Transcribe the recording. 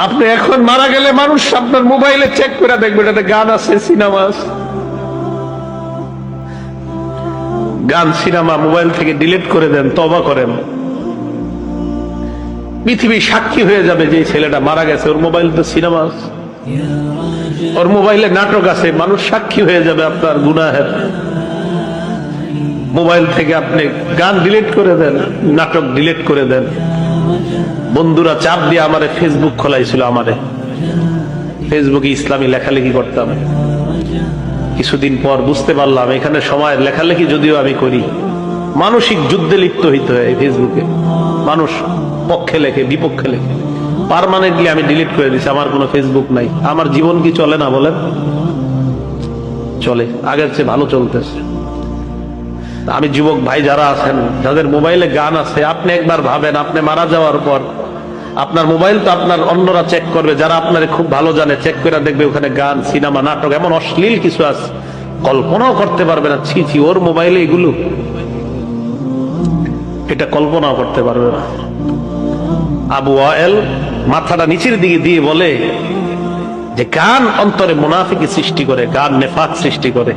আপনি এখন মারা গেলে মানুষ আপনার মোবাইলে চেক করে দেখবে এটাতে গান আছে, সিনেমা আছে। গান সিনেমা মোবাইল থেকে ডিলিট করে দেন, তওবা করেন। পৃথিবী সাক্ষী হয়ে যাবে যে ছেলেটা মারা গেছে, ওর মোবাইল তো সিনেমা আছে, ওর মোবাইলে নাটক আছে, মানুষ সাক্ষী হয়ে যাবে আপনার গুনাহের। মোবাইল থেকে আপনি গান ডিলিট করে দেন, নাটক ডিলিট করে দেন। বন্ধুরা চাপ দিয়ে আমারে ফেসবুক খোলাইছিল, আমারে ফেসবুকে ইসলামী লেখালেখি করতাম। কিছুদিন পর বুঝতে পারলাম এখানে সময়ের লেখালেখি যদিও আমি করি, মানসিক যুদ্ধে লিপ্ত হইতে হয় ফেসবুকে। মানুষ পক্ষে লেখে, বিপক্ষে লেখে। পার্মানেন্টলি আমি ডিলিট করে দিছি, আমার কোনো ফেসবুক নাই। আমার জীবন কি চলে না বলেন? চলে, আগের চেয়ে ভালো চলতেছে। আমি যুবক ভাই যারা আছেন, যাদের মোবাইলে গান আছে, আপনি একবার ভাবেন, আপনি মারা যাওয়ার পর আপনার মোবাইল তো আপনার অন্যরা চেক করবে, যারা আপনার খুব ভালো জানে, চেক করে দেখবে ওখানে গান, সিনেমা, নাটক, এমন অশ্লীল কিছু আছে কল্পনাও করতে পারবে না। ছি ছি, ওর মোবাইলে এগুলো, এটা কল্পনাও করতে পারবে না। আবু ওয়াইল মাথাটা নিচের দিকে দিয়ে বলে যে গান অন্তরে মুনাফিকি সৃষ্টি করে, গান নেফাক সৃষ্টি করে।